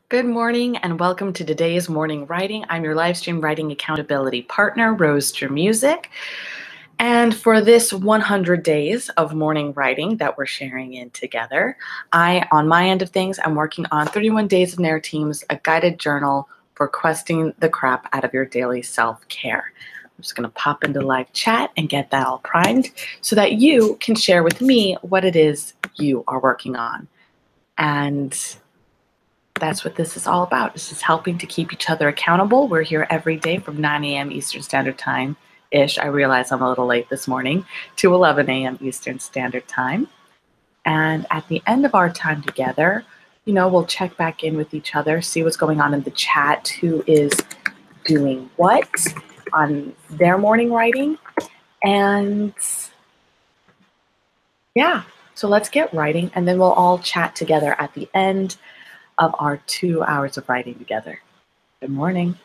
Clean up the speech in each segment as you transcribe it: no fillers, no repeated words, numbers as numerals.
Good morning and welcome to today's morning writing. I'm your live stream writing accountability partner, Roaster Music. And for this 100 days of morning writing that we're sharing in together, on my end of things, I'm working on 31 Days of Narratemes, a guided journal for questing the crap out of your daily self-care. I'm just going to pop into live chat and get that all primed so that you can share with me what it is you are working on. And that's what this is all about. This is helping to keep each other accountable. We're here every day from 9 a.m. Eastern Standard Time-ish. I realize I'm a little late this morning, to 11 a.m. Eastern Standard Time. And at the end of our time together, we'll check back in with each other, see what's going on in the chat, who is doing what on their morning writing. And yeah, so let's get writing, and then we'll all chat together at the end of our 2 hours of writing together. Good morning.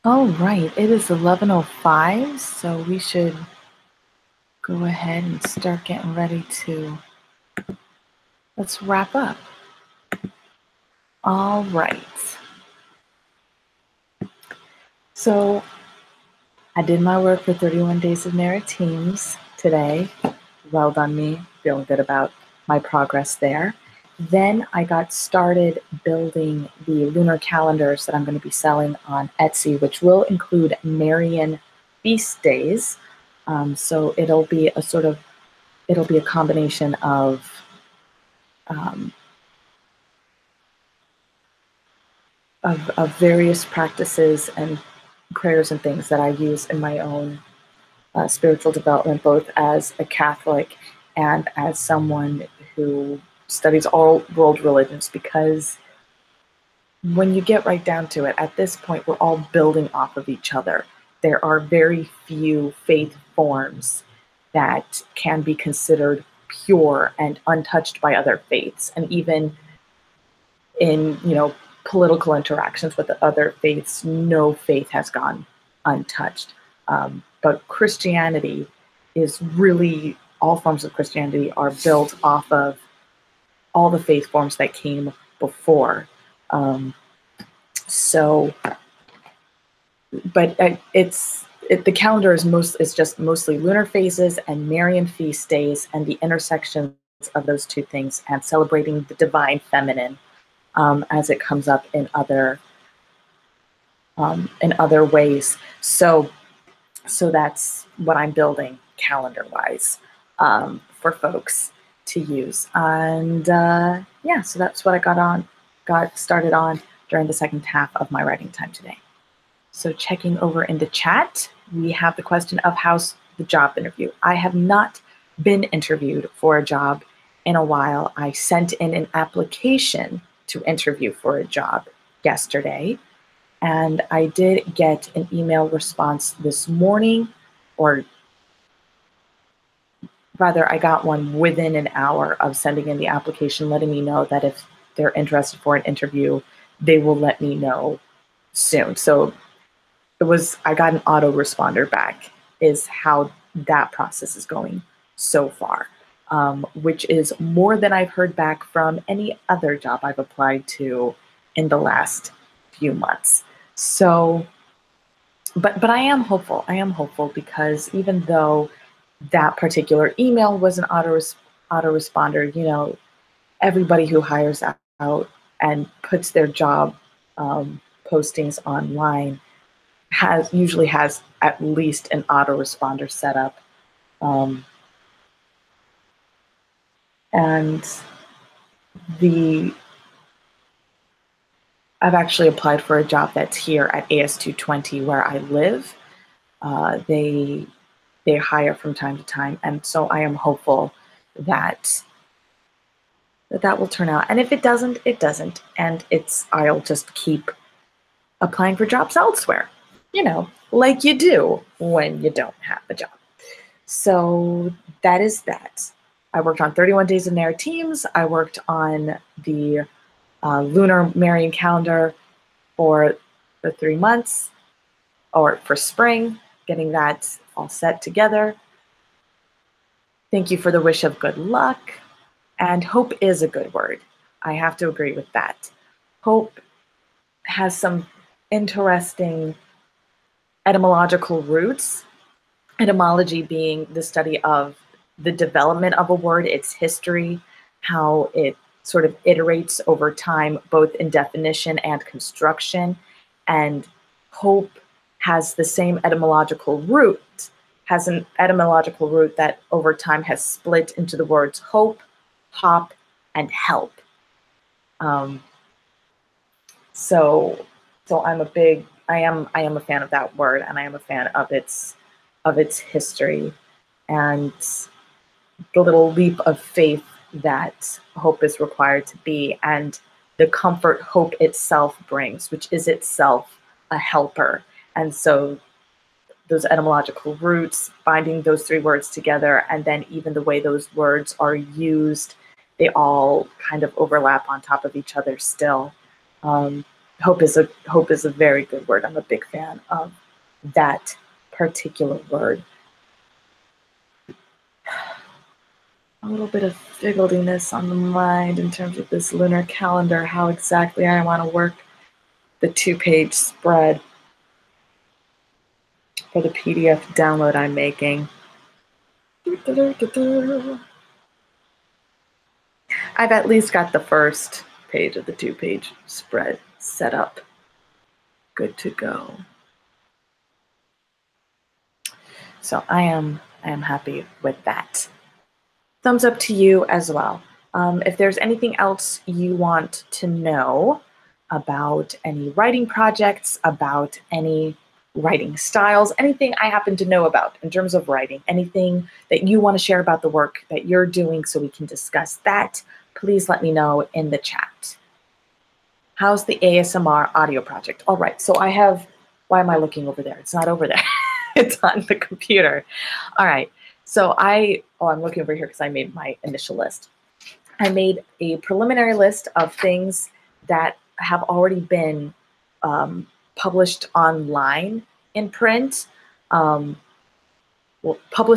All right, it is 11:05, so we should go ahead and start getting ready to, let's wrap up. All right. So I did my work for 31 Days of Narratemes today. Well done me, feeling good about my progress there. Then I got started building the lunar calendars that I'm going to be selling on Etsy, which will include Marian feast days. So it'll be a combination um, of various practices and prayers and things that I use in my own spiritual development, both as a Catholic and as someone who studies all world religions, because when you get right down to it, at this point, we're all building off of each other. There are very few faith forms that can be considered pure and untouched by other faiths. And even in, political interactions with the other faiths, no faith has gone untouched. But Christianity is really, all forms of Christianity are built off of all the faith forms that came before. Um, so, but the calendar is just mostly lunar phases and Marian feast days and the intersections of those two things, and celebrating the divine feminine as it comes up in other ways. So that's what I'm building calendar-wise for folks to use. And yeah, so that's what I got started on during the second half of my writing time today. So checking over in the chat, we have the question of how's the job interview. I have not been interviewed for a job in a while. I sent in an application to interview for a job yesterday, and I did get an email response this morning, or rather I got one within an hour of sending in the application, letting me know that if they're interested for an interview, they will let me know soon. So I got an autoresponder back, is how that process is going so far, which is more than I've heard back from any other job I've applied to in the last few months. So, but I am hopeful. I am hopeful because even though that particular email was an autoresponder, everybody who hires out and puts their job postings online usually has at least an autoresponder set up. And I've actually applied for a job that's here at AS220 where I live. They hire from time to time, and so I am hopeful that will turn out. And if it doesn't, it doesn't, and I'll just keep applying for jobs elsewhere, like you do when you don't have a job. So that is that. I worked on 31 Days of Narratemes. I worked on the lunar Marian calendar for 3 months, or for spring, getting that all set together. Thank you for the wish of good luck. And hope is a good word. I have to agree with that. Hope has some interesting etymological roots. Etymology being the study of the development of a word, its history, how it sort of iterates over time, both in definition and construction. And hope has the same etymological root, has an etymological root that over time has split into the words hope, hop, and help. So I am a fan of that word, and I am a fan of its history and the little leap of faith that hope is required to be, and the comfort hope itself brings, which is itself a helper. And so those etymological roots, binding those three words together, and then even the way those words are used, they all kind of overlap on top of each other still. Hope is a very good word. I'm a big fan of that particular word. A little bit of figglediness on the mind in terms of this lunar calendar, how exactly I want to work the 2-page spread for the PDF download I'm making. I've at least got the first page of the 2-page spread set up. Good to go. So I am happy with that. Thumbs up to you as well. If there's anything else you want to know about any writing projects, about any writing styles, anything I happen to know about in terms of writing, anything that you want to share about the work that you're doing so we can discuss that, please let me know in the chat. How's the ASMR audio project? All right, so I have, why am I looking over there? It's not over there. It's on the computer. All right, so I'm looking over here because I made my initial list. I made a preliminary list of things that have already been published online in print, published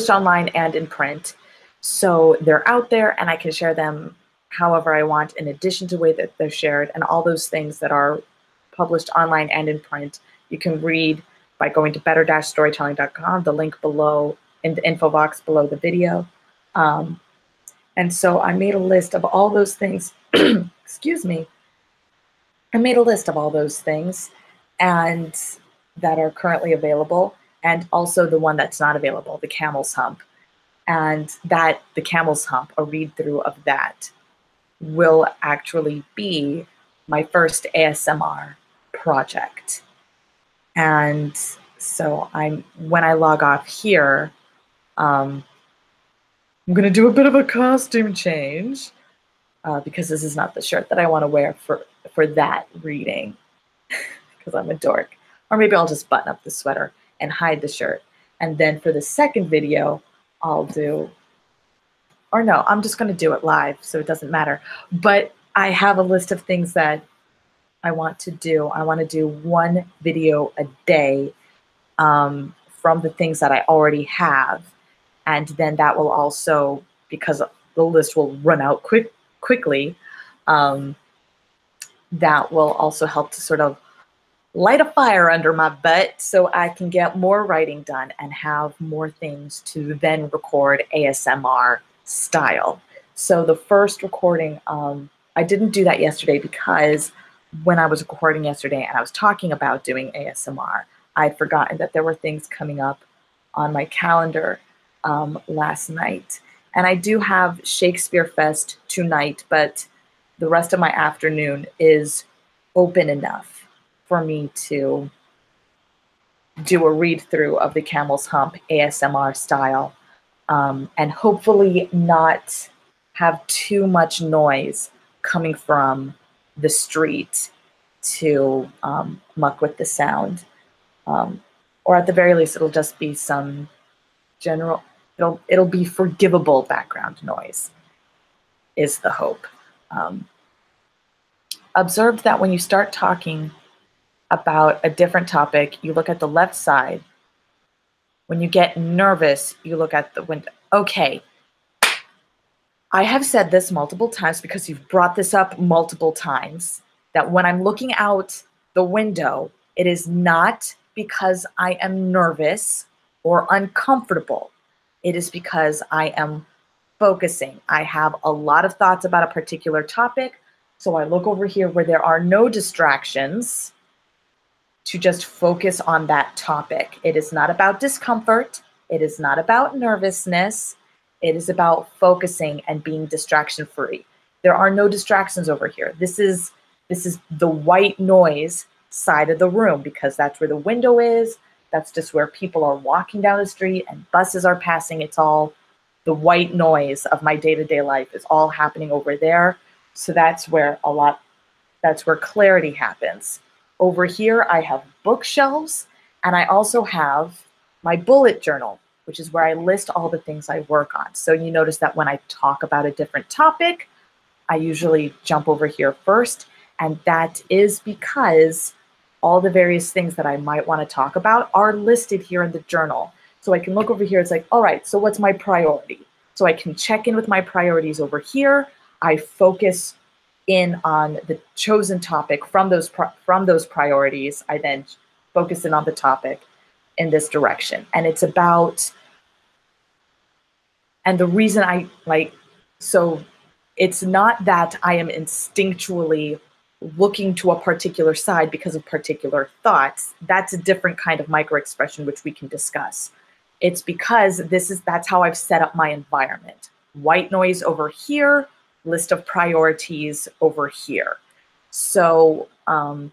online and in print. So they're out there and I can share them however I want in addition to the way that they're shared, and all those things that are published online and in print, you can read by going to better-storytelling.com, the link below in the info box below the video. And so I made a list of all those things, excuse me. I made a list of all those things and that are currently available, and also the one that's not available, the Camel's Hump. And that, the Camel's Hump, a read through of that, will actually be my first ASMR project. And so when I log off here, I'm going to do a bit of a costume change because this is not the shirt that I want to wear for that reading because I'm a dork. Or maybe I'll just button up the sweater and hide the shirt. And then for the second video, I'll do, or no, I'm just going to do it live, so it doesn't matter. But I have a list of things that I want to do. I want to do one video a day from the things that I already have. And then that will also, because the list will run out quickly, that will also help to sort of light a fire under my butt so I can get more writing done and have more things to then record ASMR style. So the first recording, I didn't do that yesterday because when I was recording yesterday and I was talking about doing ASMR, I'd forgotten that there were things coming up on my calendar last night. And I do have Shakespeare Fest tonight, but the rest of my afternoon is open enough for me to do a read through of the Camel's Hump ASMR style, and hopefully not have too much noise coming from the street to muck with the sound. Or at the very least, it'll just be some general, it'll be forgivable background noise is the hope. Observe that when you start talking about a different topic, you look at the left side. When you get nervous, you look at the window. Okay, I have said this multiple times because you've brought this up multiple times, that when I'm looking out the window, it is not because I am nervous or uncomfortable. It is because I am focusing. I have a lot of thoughts about a particular topic, so I look over here where there are no distractions to just focus on that topic. It is not about discomfort. It is not about nervousness. It is about focusing and being distraction free. There are no distractions over here. This is the white noise side of the room because that's where the window is. That's just where people are walking down the street and buses are passing. It's all the white noise of my day-to-day life is all happening over there. So that's where clarity happens. Over here, I have bookshelves, and I also have my bullet journal, which is where I list all the things I work on. So you notice that when I talk about a different topic, I usually jump over here first, And that is because all the various things that I might want to talk about are listed here in the journal. So I can look over here, it's like, all right, so what's my priority? So I can check in with my priorities over here. I focus in on the chosen topic from those priorities. I then focus in on the topic in this direction. And it's about, and the reason I like, so it's not that I am instinctually looking to a particular side because of particular thoughts. That's a different kind of microexpression, which we can discuss. It's because that's how I've set up my environment. White noise over here, list of priorities over here. So, and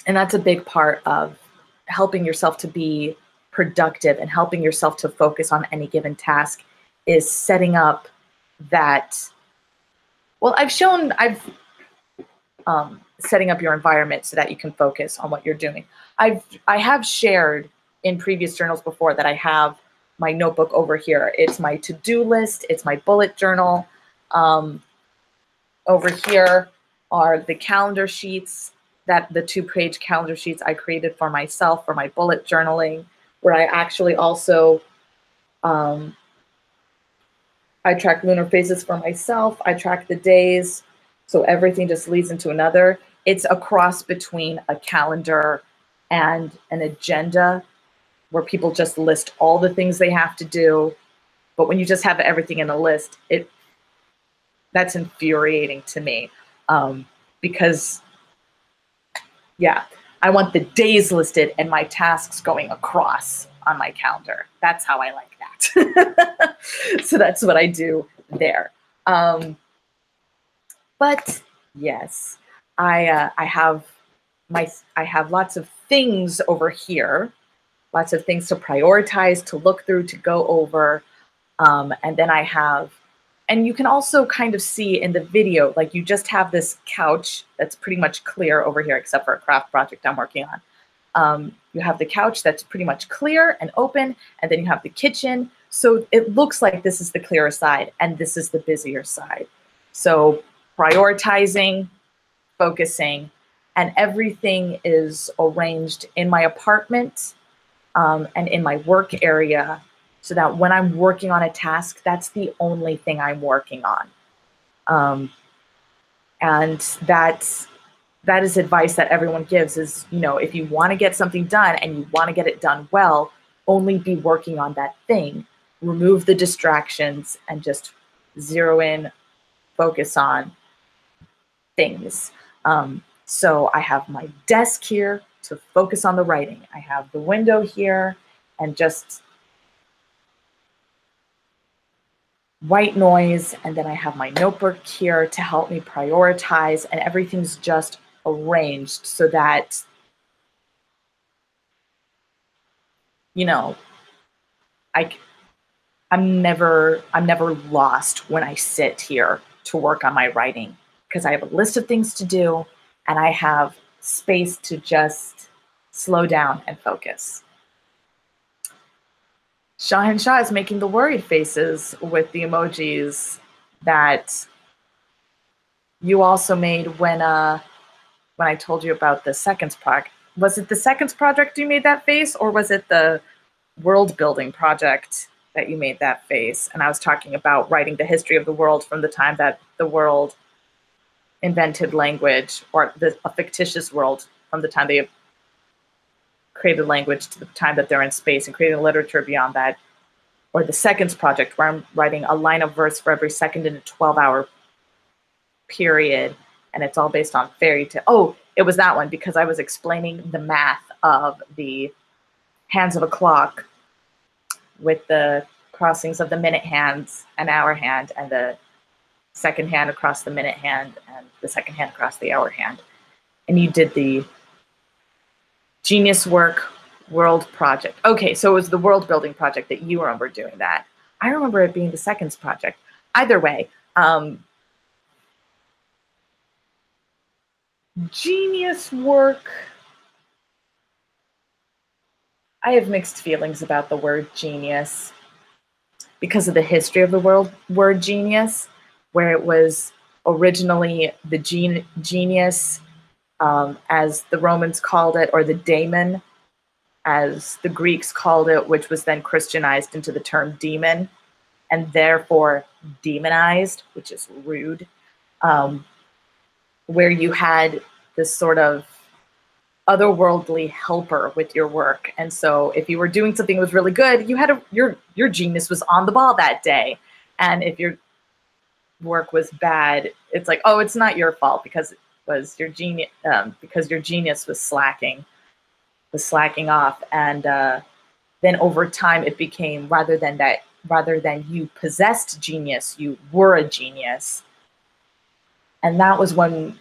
that's a big part of helping yourself to be productive and helping yourself to focus on any given task is setting up that, well, setting up your environment so that you can focus on what you're doing. I have shared in previous journals before that I have my notebook over here. It's my to-do list. It's my bullet journal. Over here are the calendar sheets, that the 2-page calendar sheets I created for myself for my bullet journaling, where I actually also I track lunar phases for myself. I track the days. So everything just leads into another. It's a cross between a calendar and an agenda where people just list all the things they have to do. But when you just have everything in a list, that's infuriating to me. Because, yeah, I want the days listed and my tasks going across on my calendar. That's how I like that. So that's what I do there. But yes, I have lots of things over here, lots of things to prioritize, to look through, to go over. And then I have, and you can also kind of see in the video, like you just have this couch that's pretty much clear over here, except for a craft project I'm working on. You have the couch that's pretty much clear and open, and then you have the kitchen. So it looks like this is the clearer side and this is the busier side. So prioritizing, focusing, and everything is arranged in my apartment and in my work area so that when I'm working on a task, that's the only thing I'm working on. And that is advice that everyone gives is, if you want to get something done and you want to get it done well, only be working on that thing. Remove the distractions and just zero in, focus on things. So I have my desk here to focus on the writing. I have the window here and just white noise. And then I have my notebook here to help me prioritize, and everything's just arranged so that, I'm never lost when I sit here to work on my writing, because I have a list of things to do and I have space to just slow down and focus. Shahin Shah is making the worried faces with the emojis that you also made when I told you about the seconds project. Was it the seconds project you made that face, or was it the world building project that you made that face? And I was talking about writing the history of the world from the time that the world invented language, or a fictitious world from the time they created language to the time that they're in space and creating literature beyond that. Or the seconds project, where I'm writing a line of verse for every second in a 12-hour period, and it's all based on fairy tale. Oh, it was that one, because I was explaining the math of the hands of a clock with the crossings of the minute hands, an hour hand, and the second hand across the minute hand, and the second hand across the hour hand. And you did the Genius Work World Project. Okay, so it was the world building project that you remember doing that. I remember it being the seconds project. Either way, Genius Work. I have mixed feelings about the word genius because of the history of the word genius, where it was originally the genius, as the Romans called it, or the daemon, as the Greeks called it, which was then Christianized into the term demon, and therefore demonized, which is rude, where you had this sort of otherworldly helper with your work. And so if you were doing something that was really good, you had your genius was on the ball that day. And if your work was bad, it's like, oh, it's not your fault because it was your genius, because your genius was slacking off. And then over time it became, rather than you possessed genius, you were a genius. And that was when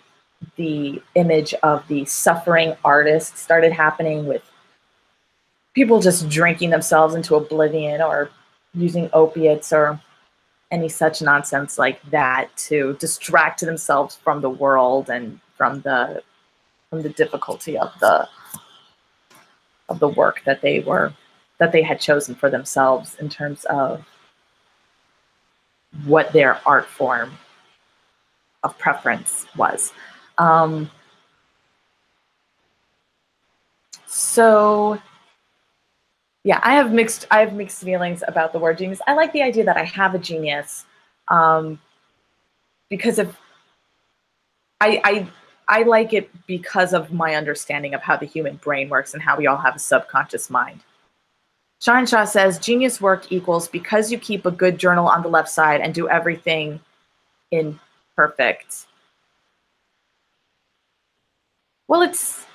the image of the suffering artist started happening, with people just drinking themselves into oblivion or using opiates or any such nonsense like that to distract themselves from the world and from the difficulty of the work that they had chosen for themselves in terms of what their art form of preference was. So yeah, I have mixed feelings about the word genius. I like the idea that I have a genius, because of I like it because of my understanding of how the human brain works and how we all have a subconscious mind. Shahin Shah says, genius work equals because you keep a good journal on the left side and do everything in perfect. Well, it's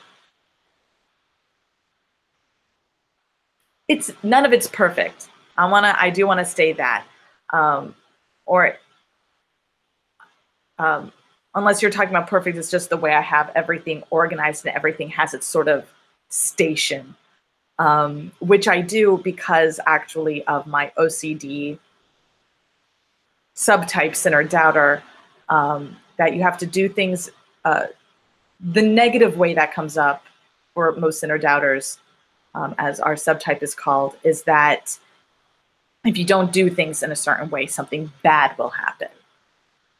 none of it's perfect. I do want to say that, or unless you're talking about perfect, it's just the way I have everything organized and everything has its sort of station, which I do because actually of my OCD subtype sinner doubter, that you have to do things. The negative way that comes up for most sinner doubters, as our subtype is called, is that if you don't do things in a certain way, something bad will happen,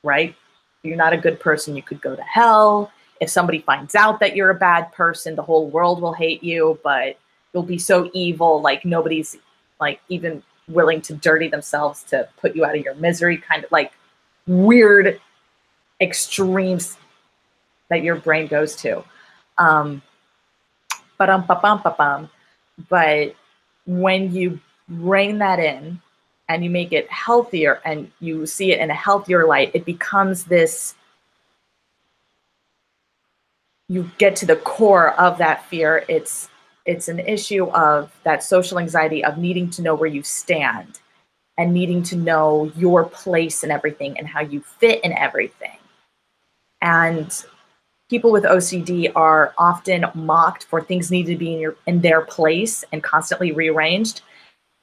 right? If you're not a good person, you could go to hell. If somebody finds out that you're a bad person, the whole world will hate you, but you'll be so evil, like nobody's like even willing to dirty themselves to put you out of your misery, kind of like weird extremes that your brain goes to. But when you rein that in and you make it healthier and you see it in a healthier light, it becomes this, you get to the core of that fear. It's an issue of that social anxiety of needing to know where you stand and needing to know your place in everything and how you fit in everything. And people with OCD are often mocked for things needing to be in their place and constantly rearranged.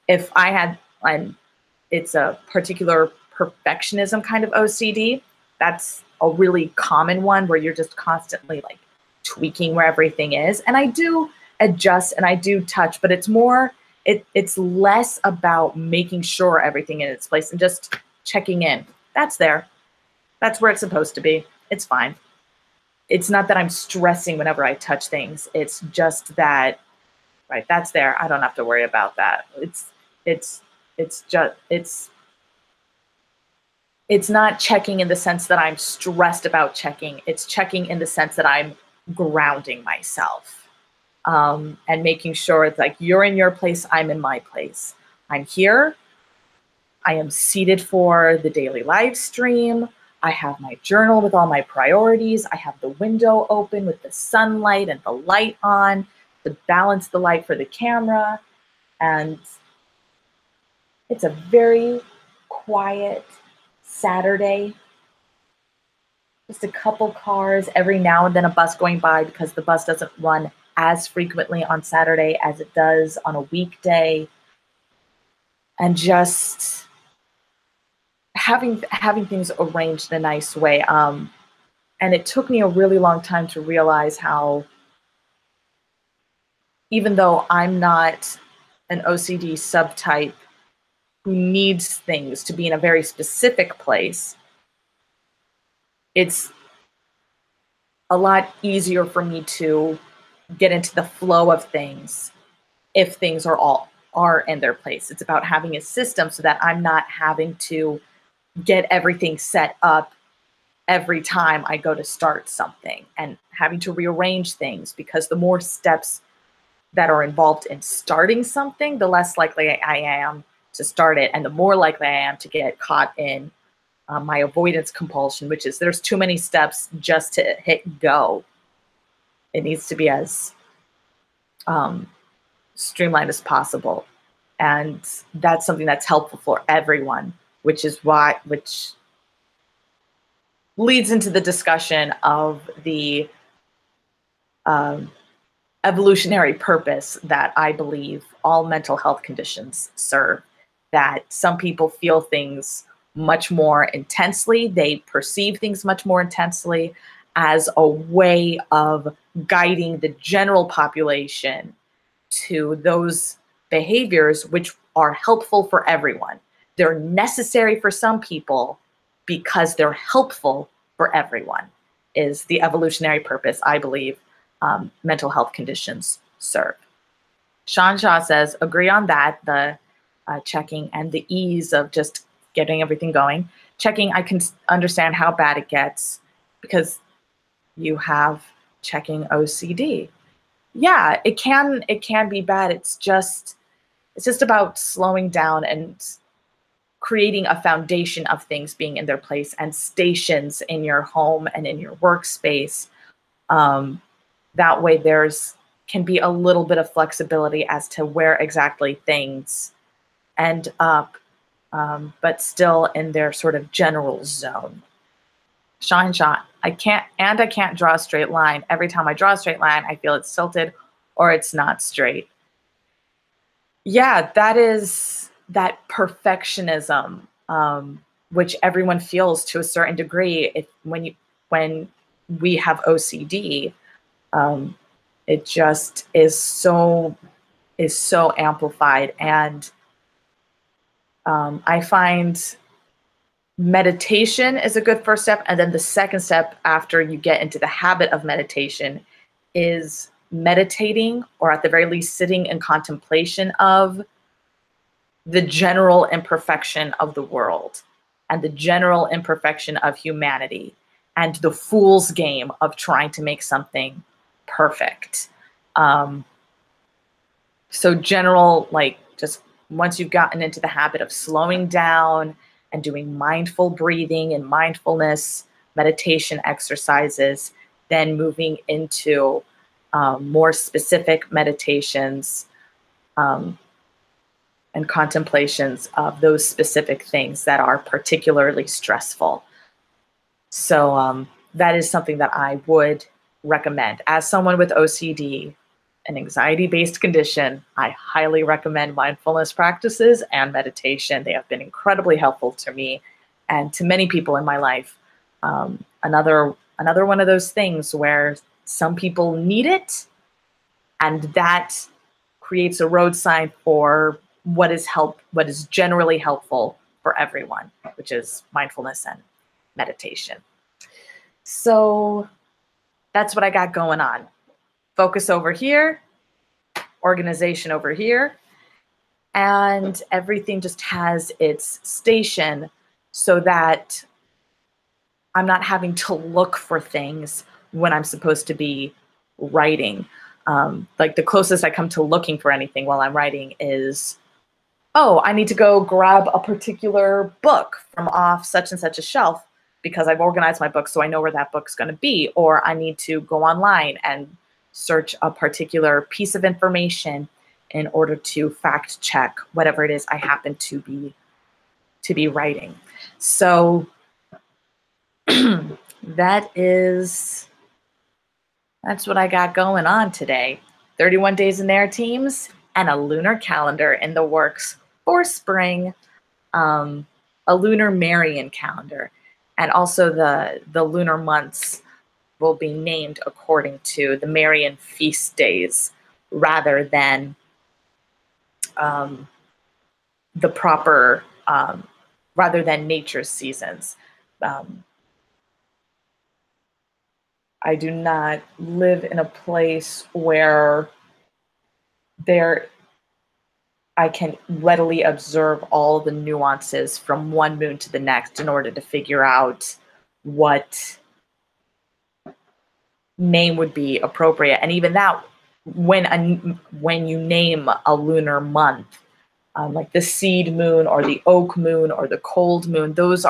If I had, and it's a particular perfectionism kind of OCD, that's a really common one where you're just constantly like tweaking where everything is. And I do adjust and I do touch, but it's more, it's less about making sure everything in its place and just checking in. That's there. That's where it's supposed to be. It's fine. It's not that I'm stressing whenever I touch things. It's just that, right, that's there. I don't have to worry about that. It's not checking in the sense that I'm stressed about checking. It's checking in the sense that I'm grounding myself, and making sure it's like, you're in your place, I'm in my place. I'm here. I am seated for the daily live stream. I have my journal with all my priorities. I have the window open with the sunlight and the light on to balance the light for the camera. And it's a very quiet Saturday. Just a couple cars, every now and then a bus going by, because the bus doesn't run as frequently on Saturday as it does on a weekday. And just having things arranged in a nice way. And it took me a really long time to realize how, even though I'm not an OCD subtype who needs things to be in a very specific place, it's a lot easier for me to get into the flow of things if things are in their place. It's about having a system so that I'm not having to get everything set up every time I go to start something and having to rearrange things, because the more steps that are involved in starting something, the less likely I am to start it, and the more likely I am to get caught in my avoidance compulsion, which is there's too many steps just to hit go. It needs to be as streamlined as possible. And that's something that's helpful for everyone, which leads into the discussion of the evolutionary purpose that I believe all mental health conditions serve. That some people feel things much more intensely, they perceive things much more intensely as a way of guiding the general population to those behaviors which are helpful for everyone. They're necessary for some people because they're helpful for everyone, is the evolutionary purpose I believe mental health conditions serve. Sean Shaw says, agree on that, the checking and the ease of just getting everything going. Checking, I can understand how bad it gets because you have checking OCD. Yeah, it can be bad. It's just about slowing down and creating a foundation of things being in their place and stations in your home and in your workspace. That way can be a little bit of flexibility as to where exactly things end up, but still in their sort of general zone. Shine shot. I can't draw a straight line. Every time I draw a straight line, I feel it's tilted or it's not straight. Yeah, that is that perfectionism, which everyone feels to a certain degree. When we have OCD, it just is so amplified, and I find meditation is a good first step, and then the second step after you get into the habit of meditation is meditating, or at the very least sitting in contemplation of the general imperfection of the world and the general imperfection of humanity and the fool's game of trying to make something perfect. So general, like, just once you've gotten into the habit of slowing down and doing mindful breathing and mindfulness meditation exercises, then moving into more specific meditations and contemplations of those specific things that are particularly stressful. So that is something that I would recommend. As someone with OCD, an anxiety-based condition, I highly recommend mindfulness practices and meditation. They have been incredibly helpful to me and to many people in my life. Another one of those things where some people need it, and that creates a road sign for what is generally helpful for everyone, which is mindfulness and meditation. So that's what I got going on. Focus over here, organization over here, and everything just has its station so that I'm not having to look for things when I'm supposed to be writing. Like the closest I come to looking for anything while I'm writing is, oh, I need to go grab a particular book from off such and such a shelf because I've organized my book so I know where that book's going to be. Or I need to go online and search a particular piece of information in order to fact check whatever it is I happen to be writing. So that's what I got going on today. 31 Days of Narratemes and a lunar calendar in the works for spring, a lunar Marian calendar. And also the lunar months will be named according to the Marian feast days rather than the proper, rather than nature's seasons. I do not live in a place where there I can readily observe all the nuances from one moon to the next in order to figure out what name would be appropriate. And even that, when you name a lunar month, like the seed moon or the oak moon or the cold moon, those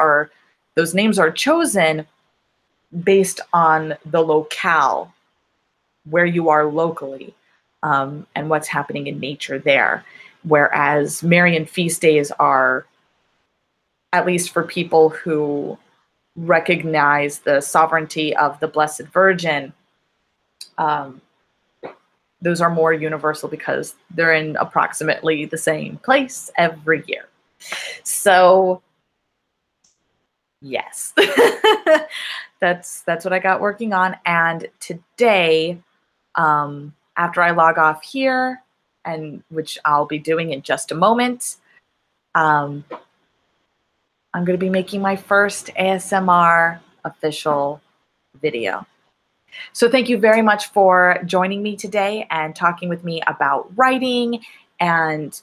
names are chosen based on the locale where you are locally, and what's happening in nature there. Whereas Marian feast days are, at least for people who recognize the sovereignty of the Blessed Virgin, um, those are more universal because they're in approximately the same place every year. So, yes, that's what I got working on. And today, after I log off here, and which I'll be doing in just a moment, I'm going to be making my first ASMR official video. So thank you very much for joining me today and talking with me about writing and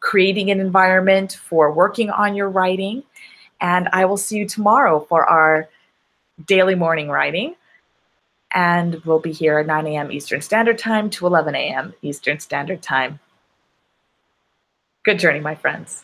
creating an environment for working on your writing. And I will see you tomorrow for our daily morning writing. And we'll be here at 9 a.m. Eastern Standard Time to 11 a.m. Eastern Standard Time. Good journey, my friends.